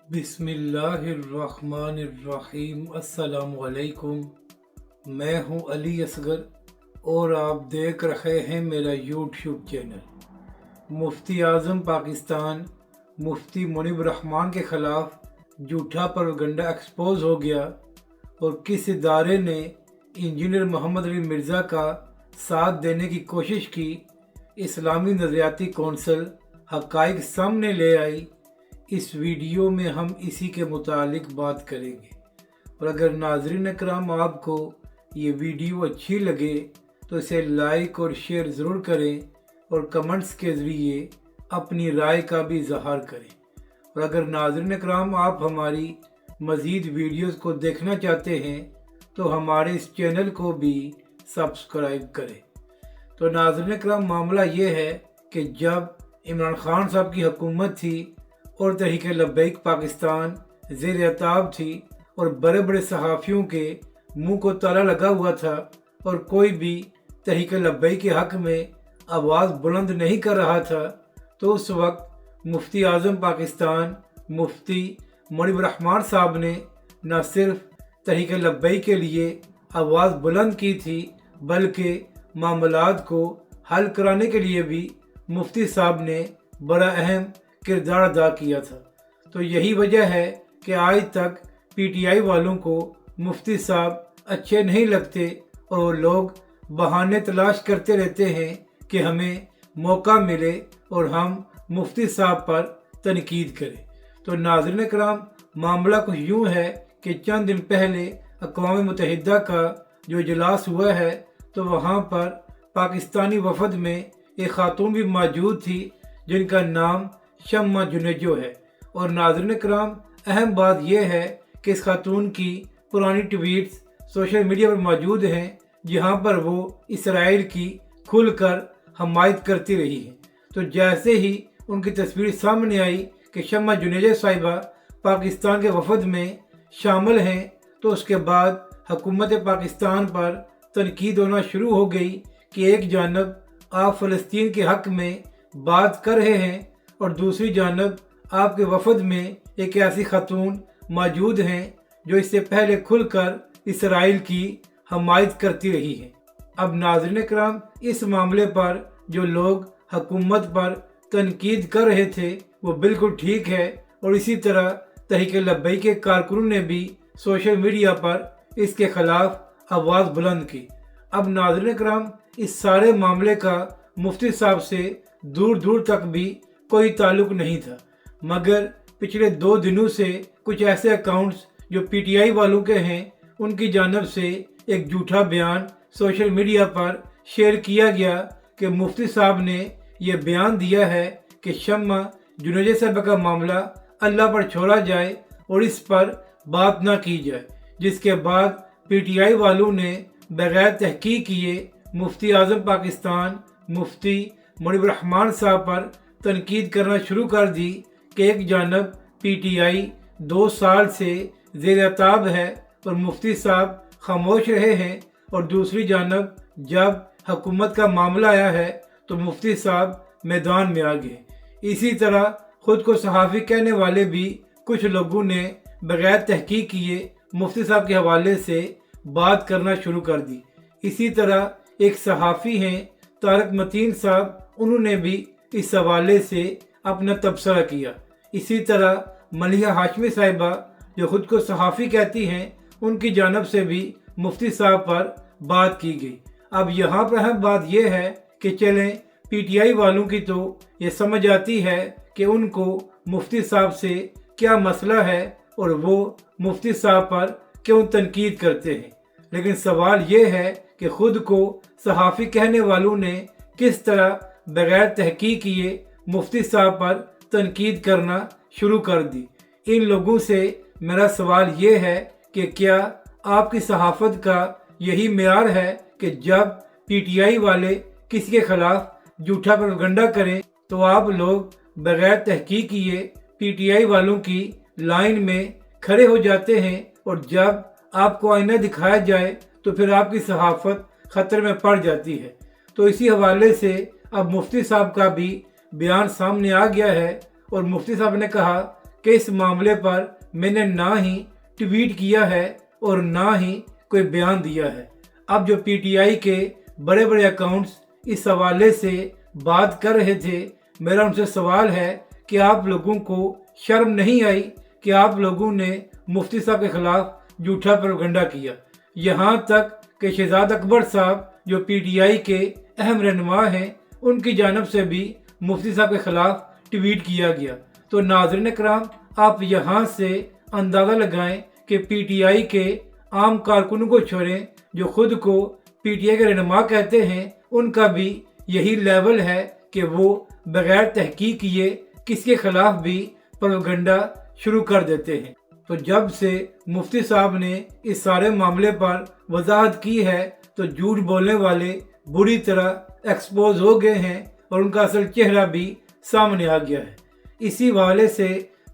बिस्मिल्लाहिर्रहमानिर्रहीम। अस्सलाम वालेकुम। मैं हूं अली असगर और आप देख रहे हैं मेरा यूट्यूब चैनल। मुफ्ती आज़म पाकिस्तान मुफ्ती मुनीब रहमान के ख़िलाफ़ झूठा प्रोपेगेंडा एक्सपोज हो गया और किस इदारे ने इंजीनियर मोहम्मद अली मिर्ज़ा का साथ देने की कोशिश की। इस्लामी नज़रियाती कौंसिल हक़ाइक़ सामने ले आई। इस वीडियो में हम इसी के मुतालिक बात करेंगे। और अगर नाज़रीन इकराम आपको ये वीडियो अच्छी लगे तो इसे लाइक और शेयर ज़रूर करें और कमेंट्स के ज़रिए अपनी राय का भी इजहार करें। और अगर नाज़रीन इकराम आप हमारी मज़ीद वीडियोस को देखना चाहते हैं तो हमारे इस चैनल को भी सब्सक्राइब करें। तो नाज़रीन इकराम, मामला ये है कि जब इमरान खान साहब की हुकूमत थी और तहरीक लब्बैक पाकिस्तान ज़ेर अताब थी और बड़े बड़े सहाफ़ियों के मुंह को ताला लगा हुआ था और कोई भी तहरीक लब्बैक के हक़ में आवाज़ बुलंद नहीं कर रहा था, तो उस वक्त मुफ्ती आज़म पाकिस्तान मुफ्ती मुनीब रहमान साहब ने न सिर्फ तहरीक लब्बैक के लिए आवाज़ बुलंद की थी बल्कि मामलात को हल कराने के लिए भी मुफ्ती साहब ने बड़ा अहम किरदार अदा किया था। तो यही वजह है कि आज तक पीटीआई वालों को मुफ्ती साहब अच्छे नहीं लगते और वो लोग बहाने तलाश करते रहते हैं कि हमें मौका मिले और हम मुफ्ती साहब पर तनकीद करें। तो नाज़रीन कराम, मामला कुछ यूँ है कि चंद दिन पहले अक़वाम मुत्तहिदा का जो इजलास हुआ है तो वहाँ पर पाकिस्तानी वफद में एक खातून भी मौजूद थी जिनका नाम शम्मा जुनेजो है। और नाज़रीन कराम, अहम बात यह है कि इस खातून की पुरानी ट्वीट्स सोशल मीडिया पर मौजूद हैं जहां पर वो इसराइल की खुलकर हमायत करती रही है। तो जैसे ही उनकी तस्वीर सामने आई कि शम्मा जुनेजो साहिबा पाकिस्तान के वफद में शामिल हैं, तो उसके बाद हुकूमत पाकिस्तान पर तनकीद होना शुरू हो गई कि एक जानब आप फ़लस्तीन के हक़ में बात कर रहे हैं और दूसरी जानब आपके वफद में एक ऐसी खातून मौजूद हैं जो इससे पहले खुलकर इसराइल की हमायत करती रही है। अब नाज़रीन कराम, इस मामले पर जो लोग हुकूमत पर तनकीद कर रहे थे वो बिल्कुल ठीक है और इसी तरह तहरीक लब्बैक के कारकुनों ने भी सोशल मीडिया पर इसके ख़िलाफ़ आवाज़ बुलंद की। अब नाज़रीन कराम, इस सारे मामले का मुफ्ती साहब से दूर दूर तक भी कोई ताल्लुक़ नहीं था, मगर पिछले 2 दिनों से कुछ ऐसे अकाउंट्स जो पीटीआई वालों के हैं उनकी जानब से एक झूठा बयान सोशल मीडिया पर शेयर किया गया कि मुफ्ती साहब ने यह बयान दिया है कि शम्मा जुनेजो साहब का मामला अल्लाह पर छोड़ा जाए और इस पर बात ना की जाए। जिसके बाद पीटीआई वालों ने बगैर तहकीक किए मुफ्ती आज़म पाकिस्तान मुफ्ती मुनीब रहमान साहब पर तनकीद करना शुरू कर दी कि एक जानब पीटीआई 2 साल से ज़ेर अताब है और मुफ्ती साहब खामोश रहे हैं, और दूसरी जानब जब हुकूमत का मामला आया है तो मुफ्ती साहब मैदान में आ गए। इसी तरह ख़ुद को सहाफ़ी कहने वाले भी कुछ लोगों ने बग़ैर तहकीक किए मुफ्ती साहब के हवाले से बात करना शुरू कर दी। इसी तरह एक सहाफ़ी हैं तारक मतीन साहब, उन्होंने भी इस हवाले से अपना तबसरा किया। इसी तरह मलिहा हाशमी साहिबा जो ख़ुद को सहाफ़ी कहती हैं उनकी जानब से भी मुफ्ती साहब पर बात की गई। अब यहाँ पर अहम बात यह है कि चलें, पीटीआई वालों की तो ये समझ आती है कि उनको मुफ्ती साहब से क्या मसला है और वो मुफ्ती साहब पर क्यों तनकीद करते हैं, लेकिन सवाल ये है कि ख़ुद को सहाफ़ी कहने वालों ने किस तरह बग़ैर तहकीक किए मुफ्ती साहब पर तनकीद करना शुरू कर दी। इन लोगों से मेरा सवाल ये है कि क्या आपकी सहाफ़त का यही मेयार है कि जब पीटीआई वाले किसी के ख़िलाफ़ झूठा प्रोपेगेंडा करें तो आप लोग बग़ैर तहकीक किए पीटीआई वालों की लाइन में खड़े हो जाते हैं, और जब आपको आईना दिखाया जाए तो फिर आपकी सहाफ़त ख़तरे में पड़ जाती है। तो इसी हवाले से अब मुफ्ती साहब का भी बयान सामने आ गया है और मुफ्ती साहब ने कहा کہ اس معاملے پر میں نے نہ ہی ٹویٹ کیا ہے اور نہ ہی کوئی بیان دیا ہے۔ اب جو پی ٹی آئی کے بڑے بڑے اکاؤنٹس اس حوالے سے بات کر رہے تھے، میرا ان سے سوال ہے کہ آپ لوگوں کو شرم نہیں آئی کہ آپ لوگوں نے مفتی صاحب کے خلاف جھوٹا پروپیگنڈا کیا؟ یہاں تک کہ شہزاد اکبر صاحب جو پی ٹی آئی کے اہم رہنما ہیں، ان کی جانب سے بھی مفتی صاحب کے خلاف ٹویٹ کیا گیا۔ تو ناظرین کرام، آپ یہاں سے اندازہ لگائیں کہ پی ٹی آئی کے عام کارکنوں کو چھوڑیں، جو خود کو پی ٹی آئی کے رہنما کہتے ہیں، ان کا بھی یہی لیول ہے کہ وہ بغیر تحقیق کیے کسی کے خلاف بھی پروپیگنڈا شروع کر دیتے ہیں۔ تو جب سے مفتی صاحب نے اس سارے معاملے پر وضاحت کی ہے تو جھوٹ بولنے والے بری طرح ایکسپوز ہو گئے ہیں اور ان کا اصل چہرہ بھی سامنے آ گیا ہے۔ اسی حوالے سے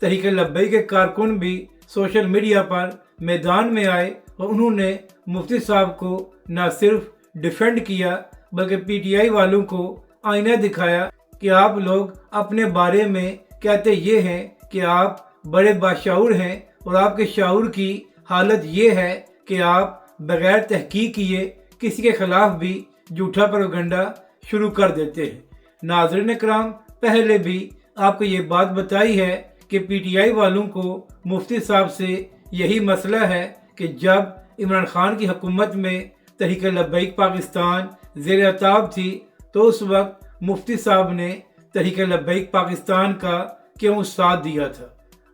تحریک لبیک کے کارکن بھی سوشل میڈیا پر میدان میں آئے اور انہوں نے مفتی صاحب کو نہ صرف ڈیفینڈ کیا بلکہ پی ٹی آئی والوں کو آئینہ دکھایا کہ آپ لوگ اپنے بارے میں کہتے یہ ہیں کہ آپ بڑے باشعور ہیں اور آپ کے شعور کی حالت یہ ہے کہ آپ بغیر تحقیق کیے کسی کے خلاف بھی جھوٹا پروپیگنڈا شروع کر دیتے ہیں۔ ناظرین کرام، پہلے بھی آپ کو یہ بات بتائی ہے کہ پی ٹی آئی والوں کو مفتی صاحب سے یہی مسئلہ ہے کہ جب عمران خان کی حکومت میں تحریک لبیک پاکستان زیر التواء تھی تو اس وقت مفتی صاحب نے تحریک لبیک پاکستان کا کیوں ساتھ دیا تھا۔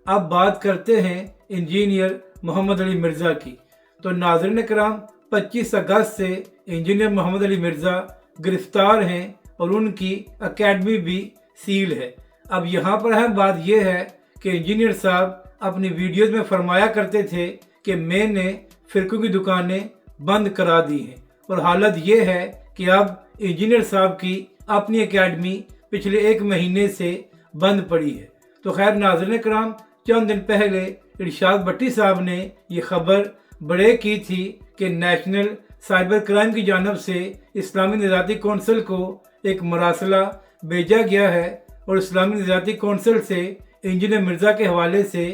اب بات کرتے ہیں انجینئر محمد علی مرزا کی۔ تو ناظرین کرام، 25 اگست سے انجینئر محمد علی مرزا گرفتار ہیں اور ان کی اکیڈمی بھی سیل ہے۔ اب یہاں پر اہم بات یہ ہے کہ انجینئر صاحب اپنی ویڈیوز میں فرمایا کرتے تھے کہ میں نے فرقوں کی دکانیں بند کرا دی ہیں، اور حالت یہ ہے کہ اب انجینئر صاحب کی اپنی اکیڈمی پچھلے 1 مہینے سے بند پڑی ہے۔ تو خیر ناظرین کرام، چند دن پہلے ارشاد بٹی صاحب نے یہ خبر بریک کی تھی کہ نیشنل سائبر کرائم کی جانب سے اسلامی نظاتی کونسل کو ایک مراسلہ بھیجا گیا ہے اور اسلامی نظاتی کونسل سے انجینئر مرزا کے حوالے سے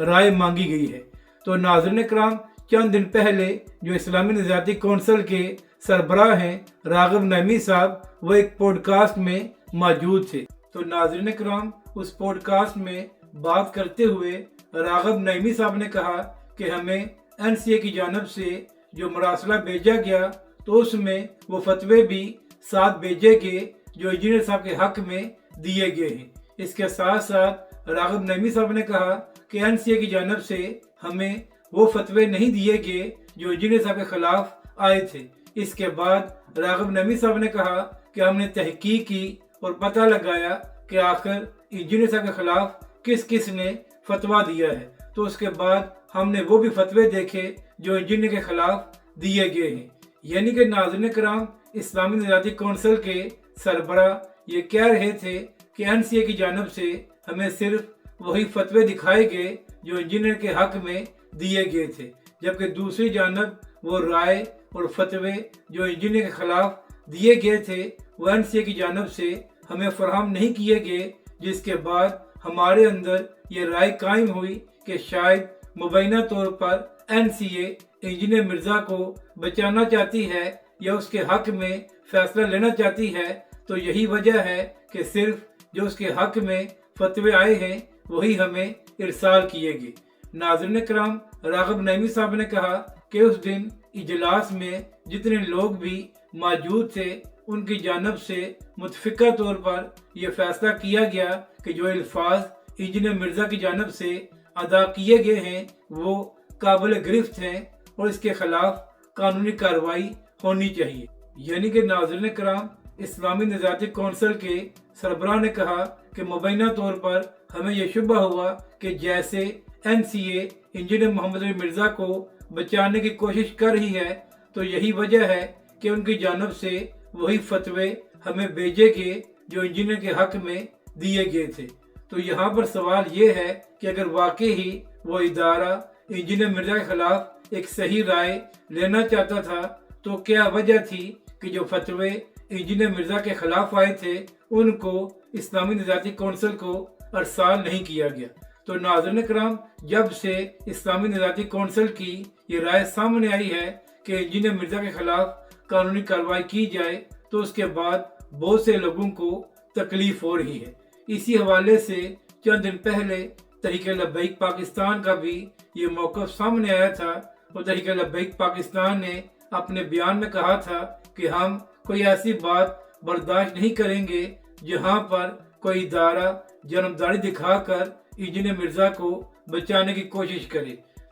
رائے مانگی گئی ہے۔ تو ناظرین کرام، چند دن پہلے جو اسلامی نظاتی کونسل کے سربراہ ہیں راغب نعیمی صاحب، وہ ایک پوڈ کاسٹ میں موجود تھے۔ تو ناظرین کرام، اس پوڈ کاسٹ میں بات کرتے ہوئے راغب نعیمی صاحب نے کہا کہ ہمیں این سی اے کی جانب سے جو مراسلہ بھیجا گیا تو اس میں وہ فتوے بھی ساتھ بھیجے گئے جو انجینئر صاحب کے حق میں دیے گئے ہیں۔ اس کے ساتھ ساتھ راغب نعیمی صاحب نے کہا کہ این سی اے کی جانب سے ہمیں وہ فتوے نہیں دیے گئے جو انجینئر صاحب کے خلاف آئے تھے۔ اس کے بعد راغب نعیمی صاحب نے کہا کہ ہم نے تحقیق کی اور پتہ لگایا کہ آخر انجینئر صاحب کے خلاف کس کس نے فتویٰ دیا ہے، تو اس کے بعد ہم نے وہ بھی فتوے دیکھے جو انجینئر کے خلاف دیے گئے ہیں۔ یعنی کہ ناظرین کرام، اسلامی نظاتی کونسل کے سربراہ یہ کہہ رہے تھے کہ این سی اے کی جانب سے ہمیں صرف وہی فتوے دکھائے گئے جو انجینئر کے حق میں دیے گئے تھے، جبکہ دوسری جانب وہ رائے اور فتوے جو انجینئر کے خلاف دیے گئے تھے وہ این سی اے کی جانب سے ہمیں فراہم نہیں کیے گئے، جس کے بعد ہمارے اندر یہ رائے قائم ہوئی کہ شاید مبینہ طور پر این سی اے انجینئر مرزا کو بچانا چاہتی ہے یا اس کے حق میں فیصلہ لینا چاہتی ہے۔ تو یہی وجہ ہے کہ صرف جو اس کے حق میں فتوے آئے ہیں وہی ہمیں ارسال کیے گئے۔ ناظرین کرام، راغب نعیمی صاحب نے کہا کہ اس دن اجلاس میں جتنے لوگ بھی موجود تھے ان کی جانب سے متفقہ طور پر یہ فیصلہ کیا گیا کہ جو الفاظ انجینئر مرزا کی جانب سے ادا کیے گئے ہیں وہ قابل گرفت ہیں اور اس کے خلاف قانونی کارروائی ہونی چاہیے۔ یعنی کہ ناظرین کرام، اسلامی نظاتی کونسل کے سربراہ نے کہا کہ مبینہ طور پر ہمیں یہ شبہ ہوا کہ جیسے این سی اے انجینئر محمد علی مرزا کو بچانے کی کوشش کر رہی ہے تو یہی وجہ ہے کہ ان کی جانب سے وہی فتوے ہمیں بھیجے گئے جو انجینئر کے حق میں دیے گئے تھے۔ تو یہاں پر سوال یہ ہے کہ اگر واقعی ہی وہ ادارہ انجینئر مرزا کے خلاف ایک صحیح رائے لینا چاہتا تھا تو کیا وجہ تھی کہ جو فتوے انجینئر مرزا کے خلاف آئے تھے ان کو اسلامی نظاتی کونسل کو ارسال نہیں کیا گیا؟ تو नाज़रीन कराम, जब से इस्लामी निज़ाती कौंसिल की ये राय सामने आई है कि इंजीनियर मिर्ज़ा के खिलाफ कानूनी कार्रवाई की जाए, तो उसके बाद बहुत से लोगों को तकलीफ हो रही है। इसी हवाले से चंद दिन पहले तहरीक लब्बैक पाकिस्तान का भी ये मौक़िफ़ सामने आया था और तहरीक लब्बैक पाकिस्तान ने अपने बयान में कहा था कि हम कोई ऐसी बात बर्दाश्त नहीं करेंगे जहां पर कोई इदारा जानबदारी दिखाकर इंजीनियर मिर्ज़ा को बचाने की कोशिश करे।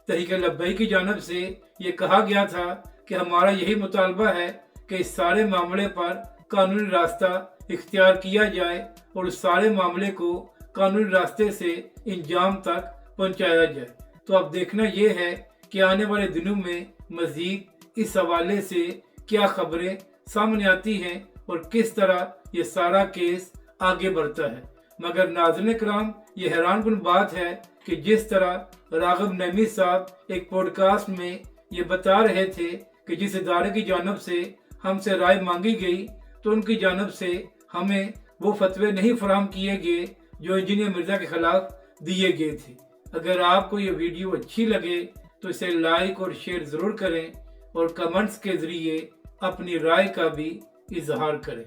तहरीक लब्बैक की जानब से ये कहा गया था कि हमारा यही मुतालबा है कि इस सारे मामले पर कानूनी रास्ता इख्तियार किया जाए और उस सारे मामले को कानूनी रास्ते से इंजाम तक पहुंचाया जाए। तो अब देखना ये है कि आने वाले दिनों में मज़ीद इस हवाले से क्या खबरें सामने आती हैं और किस तरह ये सारा केस आगे बढ़ता है। मगर नाज़रीन कराम, ये हैरानकुन बात है कि जिस तरह राग़िब नईमी साहब एक पॉडकास्ट में ये बता रहे थे कि जिस इदारे की जानब से हमसे राय मांगी गई, तो उनकी जानब से हमें वो फतवे नहीं फराहम किए गए जो इंजीनियर मिर्ज़ा के खिलाफ दिए गए थे। अगर आपको ये वीडियो अच्छी लगे तो इसे लाइक और शेयर ज़रूर करें और कमेंट्स के ज़रिए अपनी राय का भी इजहार करें।